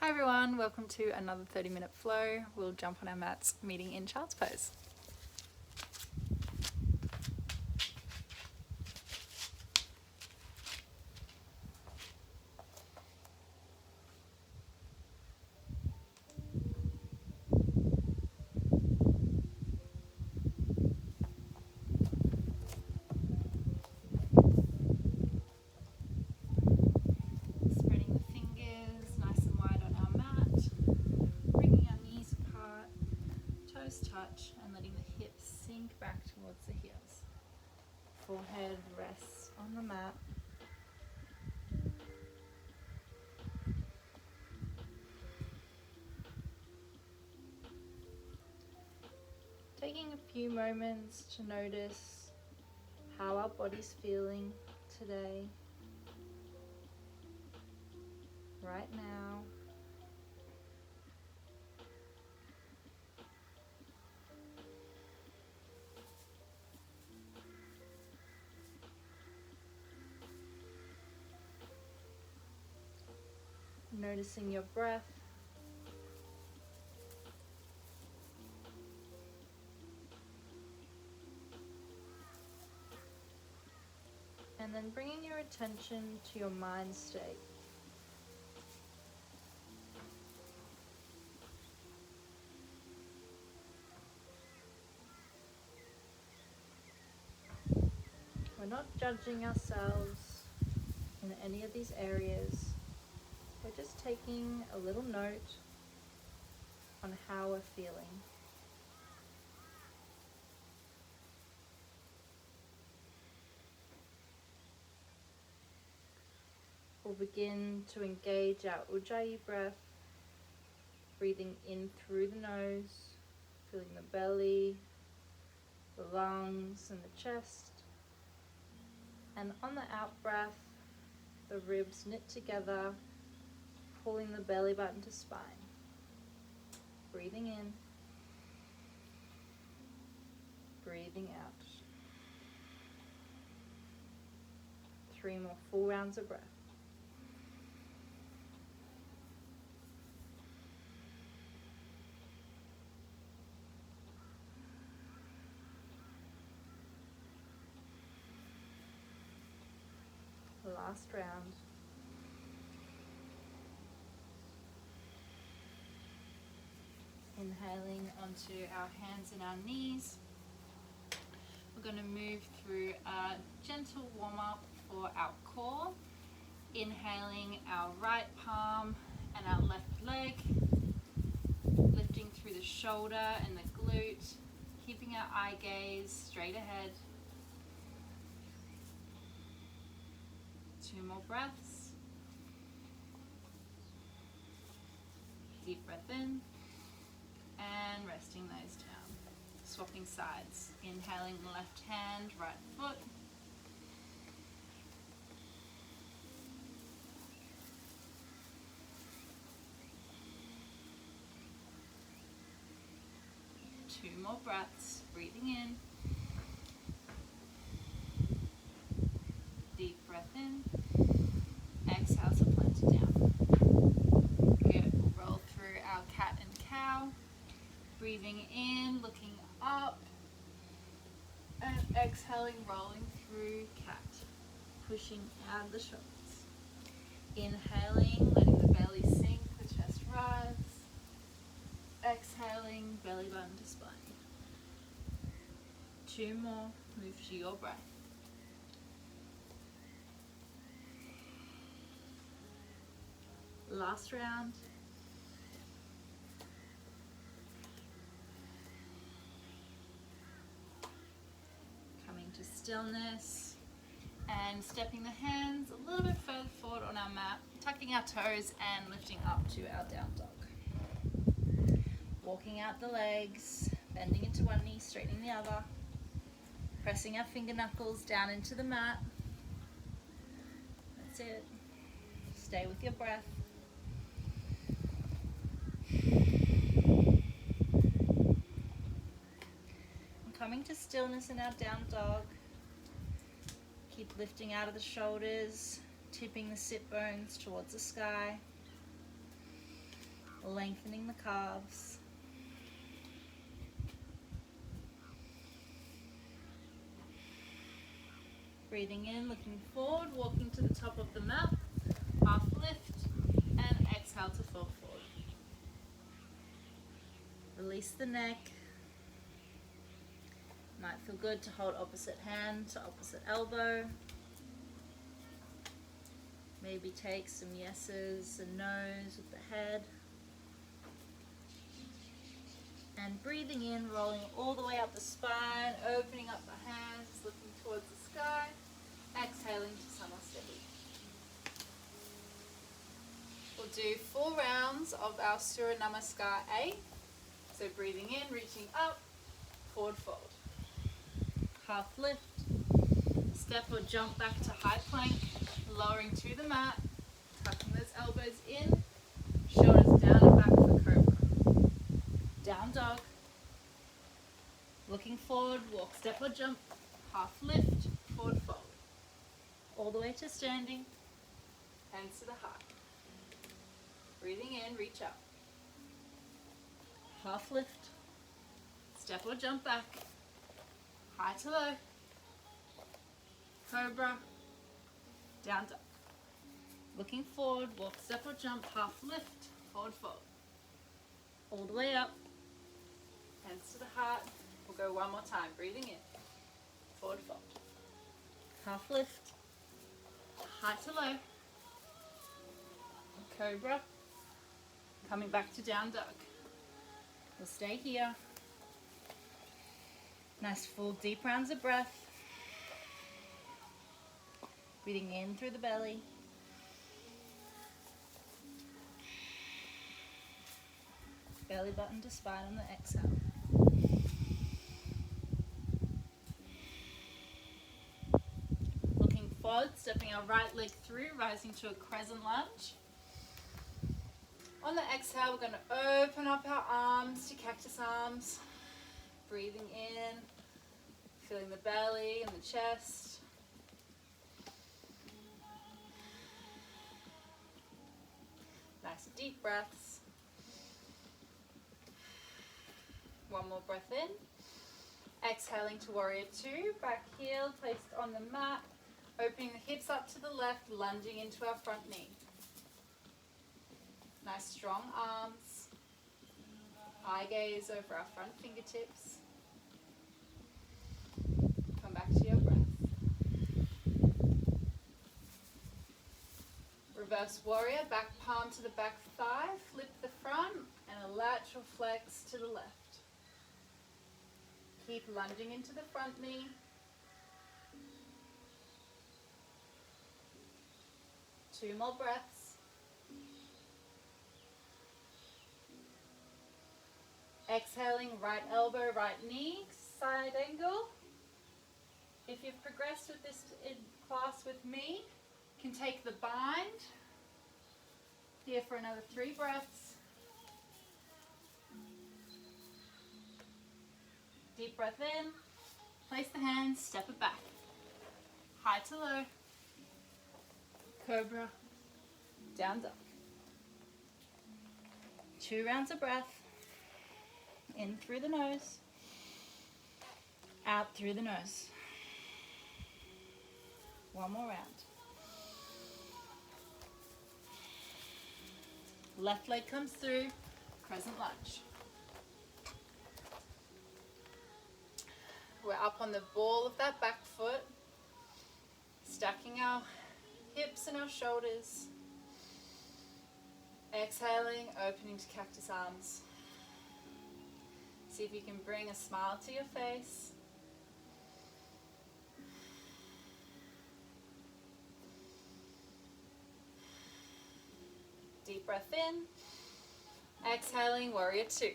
Hi everyone, welcome to another 30-minute flow. We'll jump on our mats, meeting in child's pose. Spreading the fingers nice and wide on our mat, bringing our knees apart, toes touch, and letting the hips sink back towards the heels. Forehead rests on the mat. Taking a few moments to notice how our body's feeling today, right now. Noticing your breath. And then bringing your attention to your mind state. We're not judging ourselves in any of these areas. We're just taking a little note on how we're feeling. We'll begin to engage our Ujjayi breath, breathing in through the nose, feeling the belly, the lungs and the chest. And on the out breath, the ribs knit together, pulling the belly button to spine. Breathing in, breathing out. 3 more full rounds of breath. Last round. Inhaling onto our hands and our knees. We're going to move through a gentle warm-up for our core. Inhaling our right palm and our left leg, lifting through the shoulder and the glute, keeping our eye gaze straight ahead. 2 more breaths. Deep breath in and resting those down. Swapping sides. Inhaling left hand, right foot. Two more breaths. Breathing in. Deep breath in. Exhale to plant it down. Good. We'll roll through our cat and cow. Breathing in, looking up. And exhaling, rolling through cat. Pushing out of the shoulders. Inhaling, letting the belly sink, the chest rise. Exhaling, belly button to spine. 2 more, move to your breath. Last round. Coming to stillness and stepping the hands a little bit further forward on our mat, tucking our toes and lifting up to our down dog. Walking out the legs, bending into one knee, straightening the other. Pressing our finger knuckles down into the mat. That's it. Stay with your breath. Coming to stillness in our down dog. Keep lifting out of the shoulders, tipping the sit bones towards the sky. lengthening the calves. Breathing in, looking forward, walking to the top of the mat, half lift, and exhale to fall forward. Release the neck. Might feel good to hold opposite hand to opposite elbow. Maybe take some yeses and nos with the head. And breathing in, rolling all the way up the spine, opening up the hands, looking towards the sky. Exhaling to Samasthiti. We'll do 4 rounds of our Surya Namaskar A. So breathing in, reaching up, forward fold. Half lift. Step or jump back to high plank, lowering to the mat, tucking those elbows in, shoulders down and back for cobra. Down dog. Looking forward, walk, step or jump, half lift, forward fold. All the way to standing, hands to the heart. Breathing in, reach up. Half lift, step or jump back, high to low, cobra, down dog. Looking forward, walk, step or jump, half lift, forward fold. All the way up, hands to the heart. We'll go one more time, breathing in, forward fold. Half lift, high to low, cobra, coming back to down dog. We'll stay here. Nice full deep rounds of breath. Breathing in through the belly. Belly button to spine on the exhale. Looking forward, stepping our right leg through, rising to a crescent lunge. On the exhale, we're going to open up our arms to cactus arms. Breathing in, feeling the belly and the chest. Nice deep breaths. One more breath in. Exhaling to warrior 2, back heel placed on the mat. Opening the hips up to the left, lunging into our front knee. Nice strong arms. Eye gaze over our front fingertips. Come back to your breath. Reverse warrior, back palm to the back thigh, flip the front, and a lateral flex to the left. Keep lunging into the front knee. Two more breaths. Exhaling, right elbow, right knee, side angle. If you've progressed with this in class with me, you can take the bind. Here for another 3 breaths. Deep breath in. Place the hands, step it back. High to low. Cobra. Down dog. 2 rounds of breath. In through the nose, out through the nose. One more round. Left leg comes through, crescent lunge. We're up on the ball of that back foot, stacking our hips and our shoulders. Exhaling, opening to cactus arms. See if you can bring a smile to your face. Deep breath in. Exhaling, warrior 2.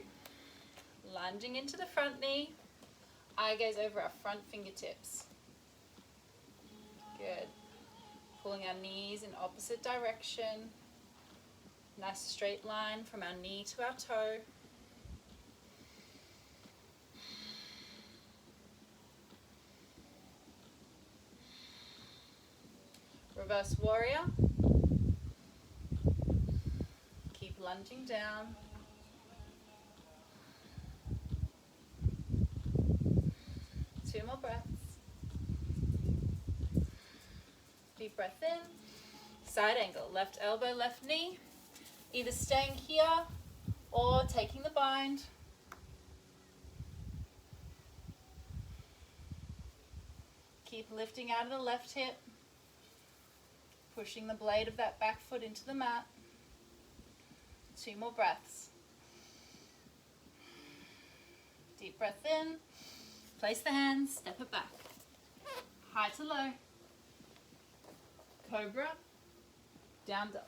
Lunging into the front knee. Eye gaze over our front fingertips. Good. Pulling our knees in opposite direction. Nice straight line from our knee to our toe. Reverse warrior. Keep lunging down. 2 more breaths. Deep breath in. Side angle. Left elbow, left knee. Either staying here or taking the bind. Keep lifting out of the left hip. Pushing the blade of that back foot into the mat. 2 more breaths. Deep breath in. Place the hands, step it back. High to low. Cobra. Down dog.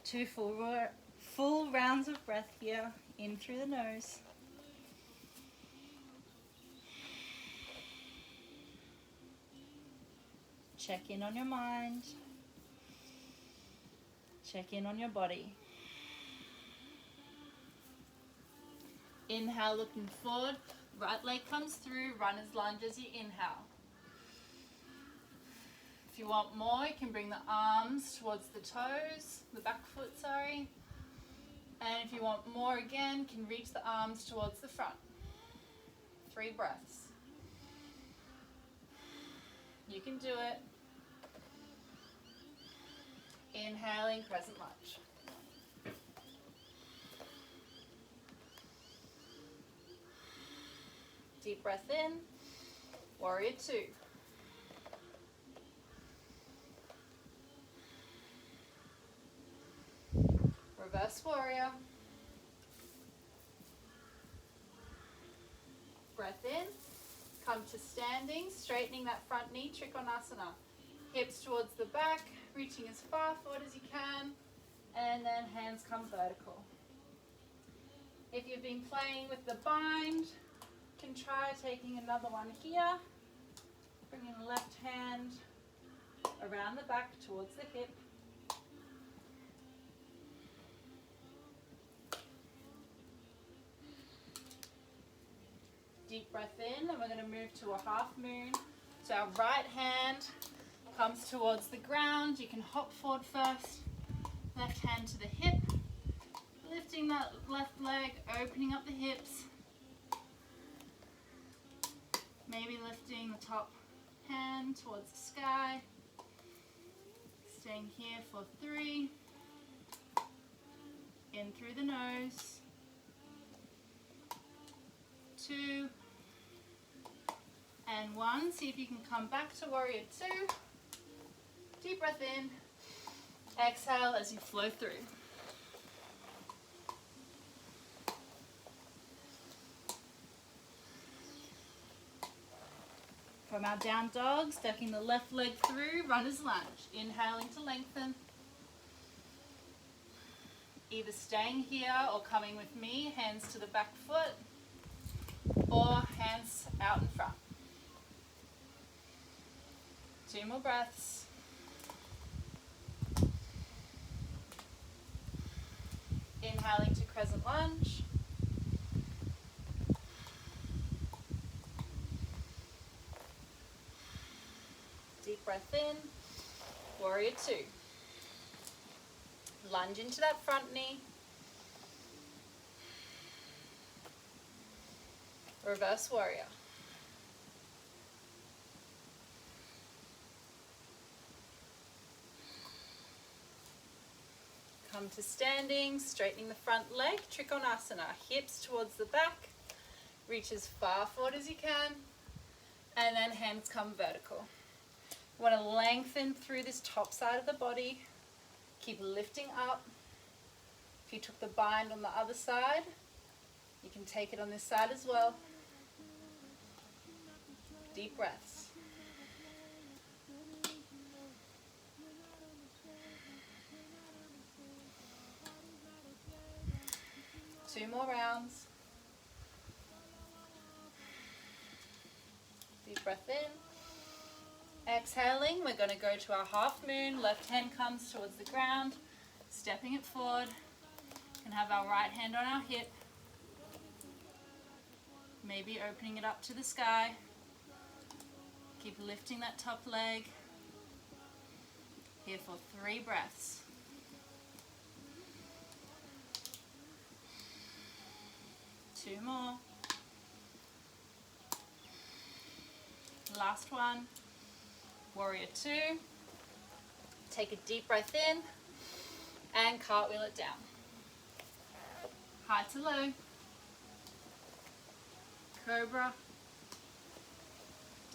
2 full rounds of breath here. In through the nose. Check in on your mind. Check in on your body. Inhale, looking forward. Right leg comes through. Runner's lunge as you inhale. If you want more, you can bring the arms towards the toes, the back foot, sorry. And if you want more again, you can reach the arms towards the front. 3 breaths. You can do it. Inhaling, crescent lunge. Deep breath in. Warrior 2. Reverse warrior. Breath in. Come to standing, straightening that front knee, Trikonasana. Hips towards the back, reaching as far forward as you can, and then hands come vertical. If you've been playing with the bind, you can try taking another one here, bringing the left hand around the back towards the hip. Deep breath in, and we're going to move to a half moon. So our right hand comes towards the ground. You can hop forward first. Left hand to the hip. Lifting that left leg, opening up the hips. Maybe lifting the top hand towards the sky. Staying here for 3. In through the nose. 2. And 1. See if you can come back to warrior 2. Deep breath in. Exhale as you flow through. From our down dog, stepping the left leg through, runner's lunge. Inhaling to lengthen. Either staying here or coming with me, hands to the back foot, or hands out in front. 2 more breaths. Inhaling to crescent lunge. Deep breath in. Warrior 2. Lunge into that front knee. Reverse warrior. Come to standing, straightening the front leg, Trikonasana. Hips towards the back, reach as far forward as you can, and then hands come vertical. You want to lengthen through this top side of the body. Keep lifting up. If you took the bind on the other side, you can take it on this side as well. Deep breaths. Two more rounds. Deep breath in. Exhaling, we're going to go to our half moon. Left hand comes towards the ground, stepping it forward. And have our right hand on our hip. Maybe opening it up to the sky. Keep lifting that top leg. Here for 3 breaths. Two more. last one. Warrior two. Take a deep breath in and cartwheel it down. High to low. Cobra.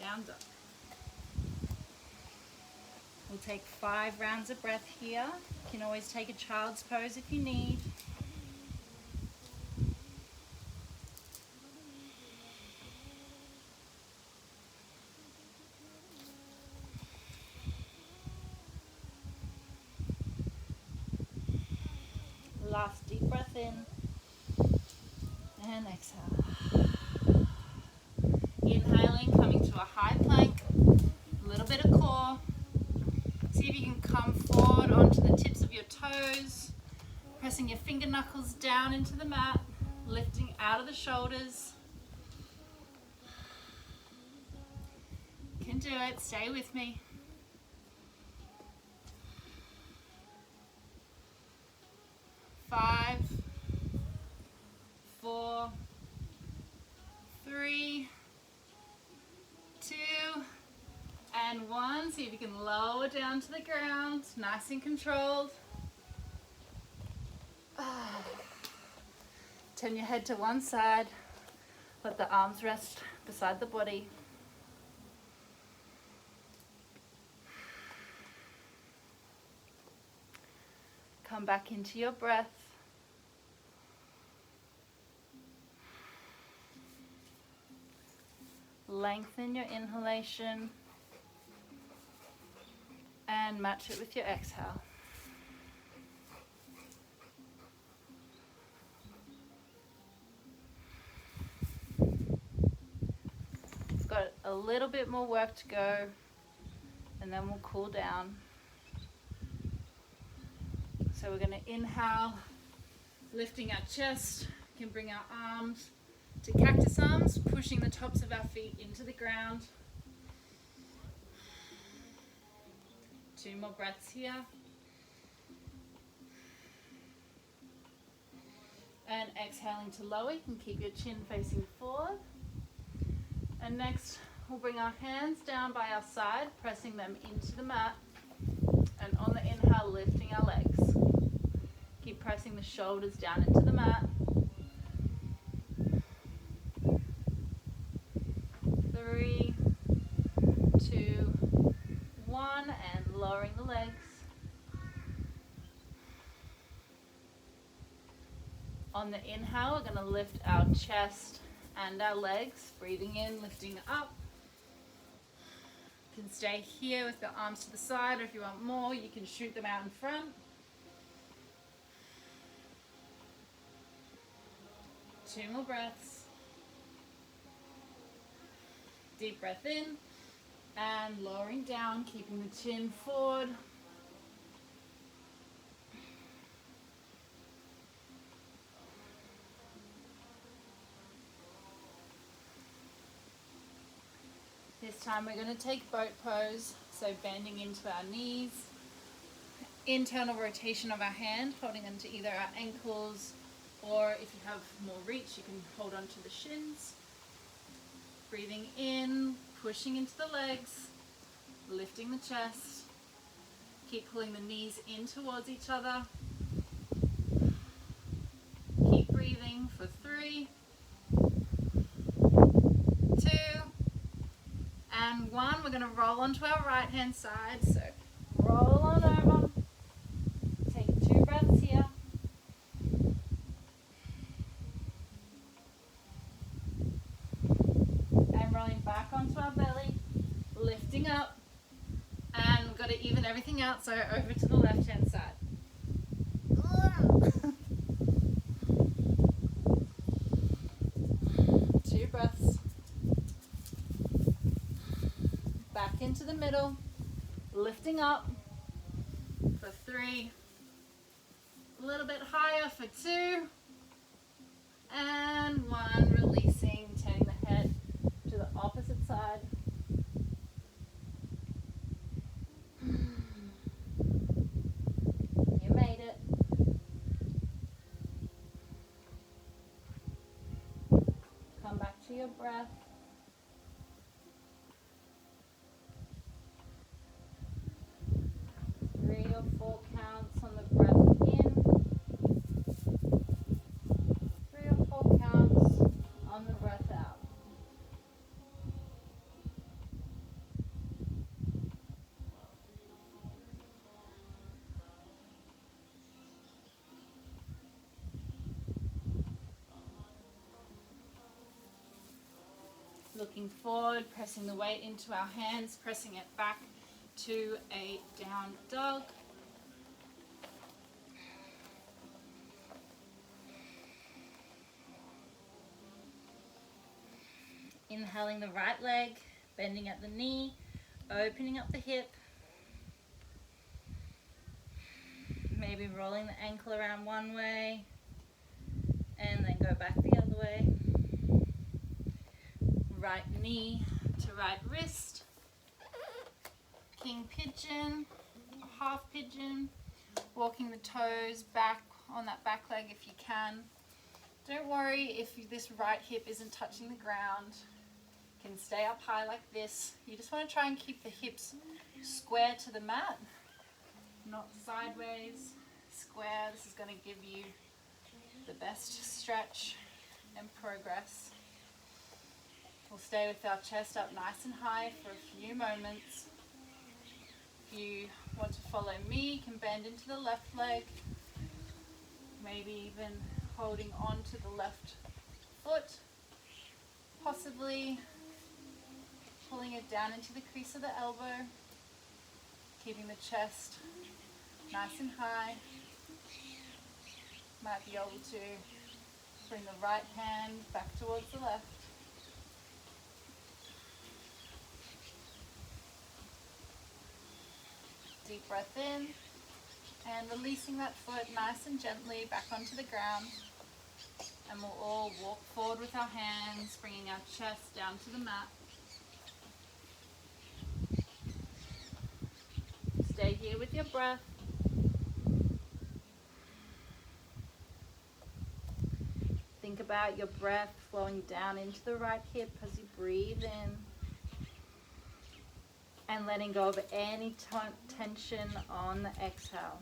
Down dog. We'll take 5 rounds of breath here. You can always take a child's pose if you need. Last deep breath in and exhale. Inhaling, coming to a high plank, a little bit of core. See if you can come forward onto the tips of your toes, pressing your finger knuckles down into the mat, lifting out of the shoulders. You can do it, stay with me. 5, 4, 3, 2, and 1. See if you can lower down to the ground, nice and controlled. Turn your head to one side, let the arms rest beside the body. Come back into your breath. Lengthen your inhalation and match it with your exhale. We've got a little bit more work to go and then we'll cool down. So we're going to inhale, lifting our chest. We can bring our arms to cactus arms, pushing the tops of our feet into the ground. 2 more breaths here. And exhaling to lower, you can keep your chin facing forward. And next, we'll bring our hands down by our side, pressing them into the mat. And on the inhale, lifting our legs. Keep pressing the shoulders down into the mat. 3, 2, 1, and lowering the legs. On the inhale, we're going to lift our chest and our legs, breathing in, lifting up. You can stay here with the arms to the side, or if you want more, you can shoot them out in front. 2 more breaths. Deep breath in and lowering down, keeping the chin forward. This time we're going to take boat pose, so bending into our knees, internal rotation of our hand, holding onto either our ankles, or if you have more reach, you can hold onto the shins. Breathing in, pushing into the legs, lifting the chest. Keep pulling the knees in towards each other. Keep breathing for 3, 2, and 1. We're going to roll onto our right hand side. So roll on over. Take 2 breaths here. And rolling back onto our belly, lifting up. And we've got to even everything out, so over to the left hand side. 2 breaths. Back into the middle, lifting up for 3, a little bit higher for 2, and 1, releasing, turning the head to the opposite side. You made it. Come back to your breath. Looking forward, pressing the weight into our hands, pressing it back to a down dog. Inhaling the right leg, bending at the knee, opening up the hip. Maybe rolling the ankle around one way and then go back the other way. Right knee to right wrist. King pigeon, half pigeon. Walking the toes back on that back leg if you can. Don't worry if this right hip isn't touching the ground. You can stay up high like this. You just want to try and keep the hips square to the mat, not sideways, square. This is going to give you the best stretch and progress. We'll stay with our chest up nice and high for a few moments. If you want to follow me, you can bend into the left leg, maybe even holding on to the left foot, possibly pulling it down into the crease of the elbow, keeping the chest nice and high. Might be able to bring the right hand back towards the left. Deep breath in and releasing that foot nice and gently back onto the ground. And we'll all walk forward with our hands, bringing our chest down to the mat. Stay here with your breath. Think about your breath flowing down into the right hip as you breathe in. And letting go of any tension on the exhale.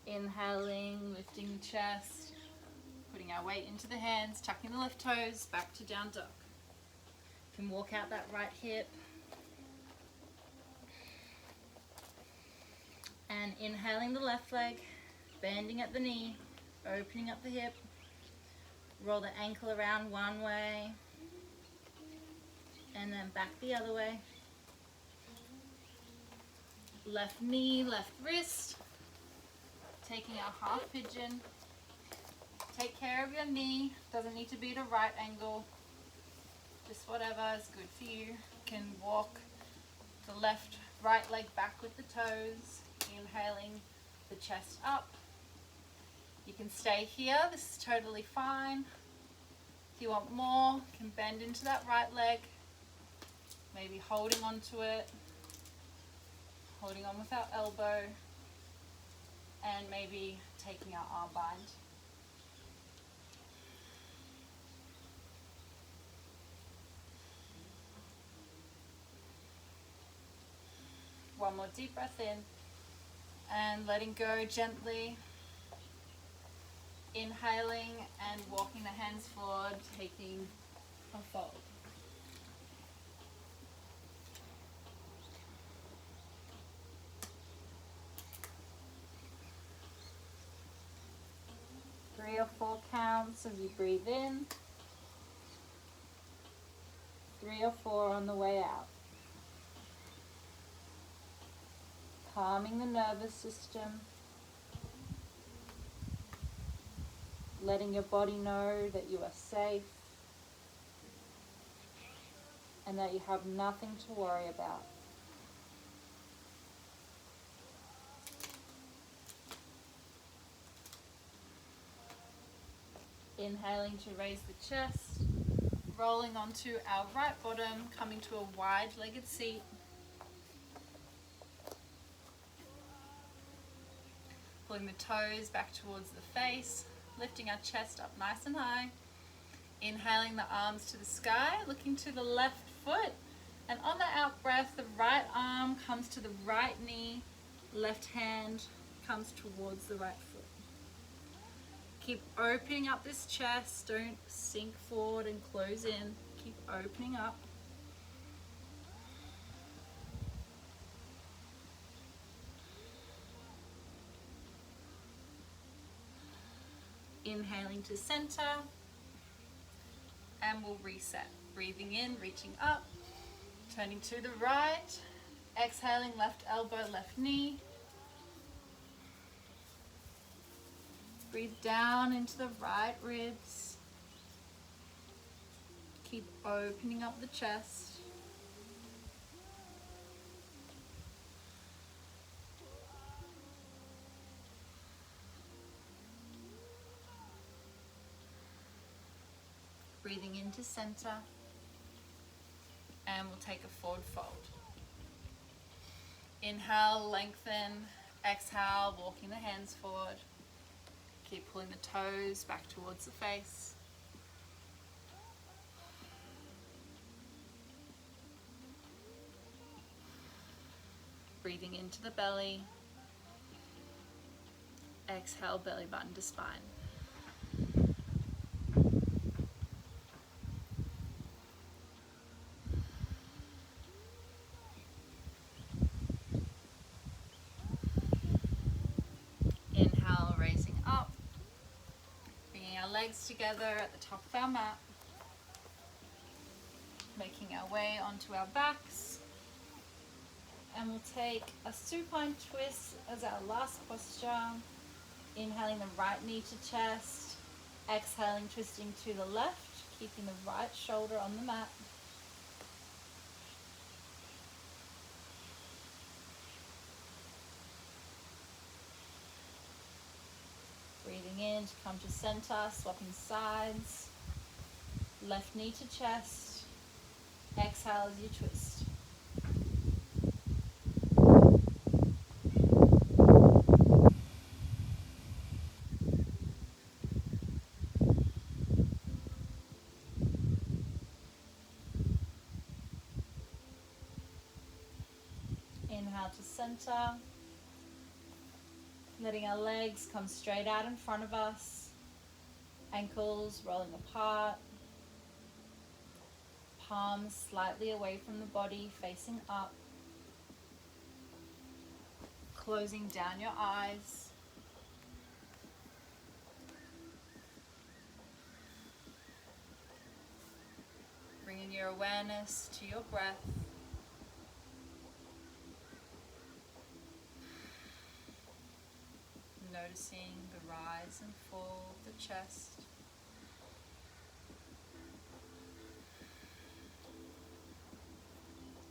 Inhaling, lifting the chest, putting our weight into the hands, tucking the left toes, back to down dog. You can walk out that right hip. And inhaling the left leg, bending at the knee, opening up the hip. Roll the ankle around one way and then back the other way. Left knee, left wrist. Taking our half pigeon. Take care of your knee. Doesn't need to be at a right angle. Just whatever is good for you. You can walk the right leg back with the toes. Inhaling the chest up. You can stay here. This is totally fine. If you want more, you can bend into that right leg. Maybe holding on to it. Holding on with our elbow. And maybe taking our arm bind. One more deep breath in. And letting go gently. Inhaling and walking the hands forward, taking a fold. Three or four counts as you breathe in. 3 or 4 on the way out. Calming the nervous system. Letting your body know that you are safe and that you have nothing to worry about. Inhaling to raise the chest, rolling onto our right bottom, coming to a wide-legged seat. Pulling the toes back towards the face, lifting our chest up nice and high. Inhaling the arms to the sky, looking to the left foot. And on the out breath, the right arm comes to the right knee, left hand comes towards the right foot. Keep opening up this chest, don't sink forward and close in. Keep opening up. Inhaling to center, and we'll reset. Breathing in, reaching up, turning to the right, exhaling, left elbow, left knee. Breathe down into the right ribs. Keep opening up the chest. Breathing into center, and we'll take a forward fold. Inhale, lengthen. Exhale, walking the hands forward. Keep pulling the toes back towards the face. Breathing into the belly. Exhale, belly button to spine. Inhale, raising up. Bringing our legs together at the top of our mat. Making our way onto our backs. And we'll take a supine twist as our last posture. Inhaling the right knee to chest. Exhaling, twisting to the left, keeping the right shoulder on the mat. Breathing in to come to center, swapping sides. Left knee to chest. Exhale as you twist. Inhale to center. Letting our legs come straight out in front of us. Ankles rolling apart. Palms slightly away from the body, facing up. Closing down your eyes. Bringing your awareness to your breath. Noticing the rise and fall of the chest.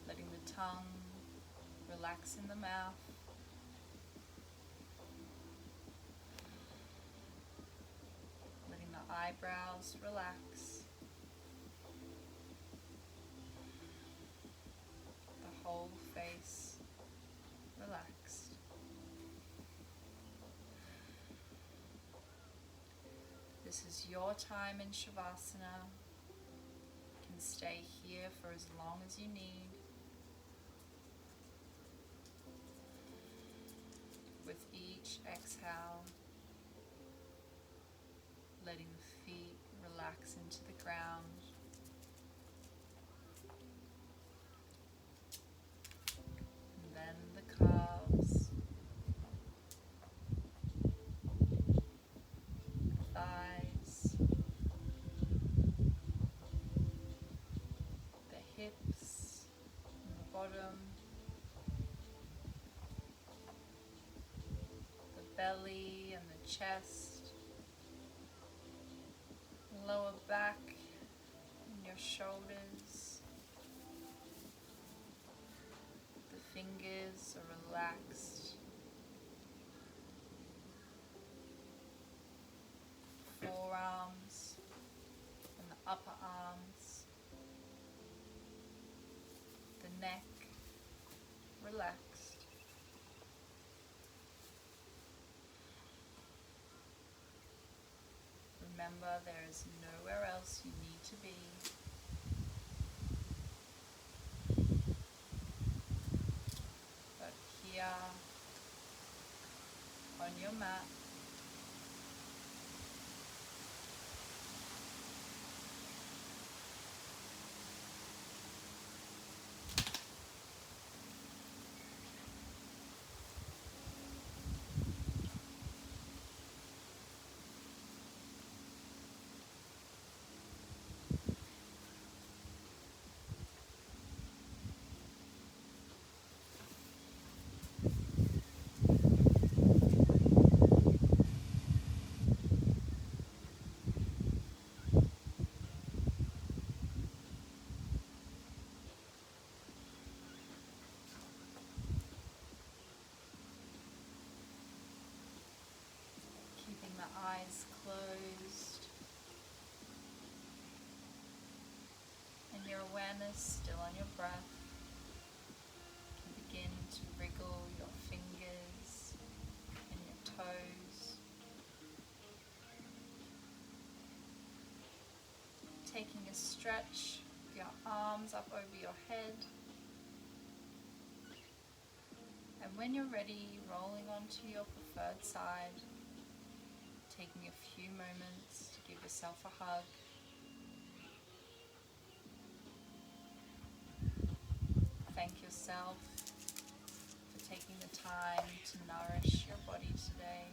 Letting the tongue relax in the mouth. Letting the eyebrows relax. The whole face relaxed. This is your time in Shavasana. You can stay here for as long as you need. With each exhale, letting the feet relax into the ground. And then the calves. Thighs, the hips, and the bottom, the belly and the chest, lower back and your shoulders. The fingers are relaxed. Forearms and the upper arms, the neck relaxed. Remember, there is nowhere else you need to be. But here on your mat. eyes closed, and your awareness still on your breath. You can begin to wriggle your fingers and your toes, taking a stretch with your arms up over your head. And when you're ready, rolling onto your preferred side, taking a few moments to give yourself a hug. Thank yourself for taking the time to nourish your body today,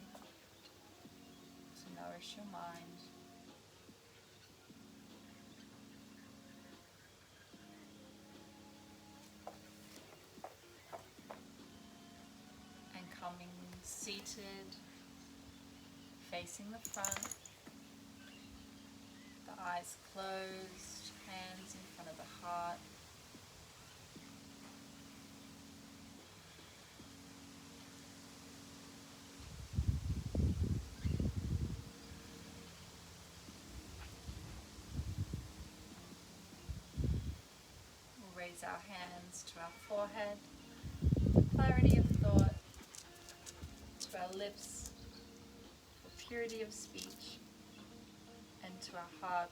to nourish your mind. And coming seated, facing the front, the eyes closed, hands in front of the heart. We'll raise our hands to our forehead, clarity of thought, to our lips, for purity of speech, and to our heart,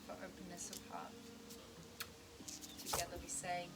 for openness of heart. Together we say,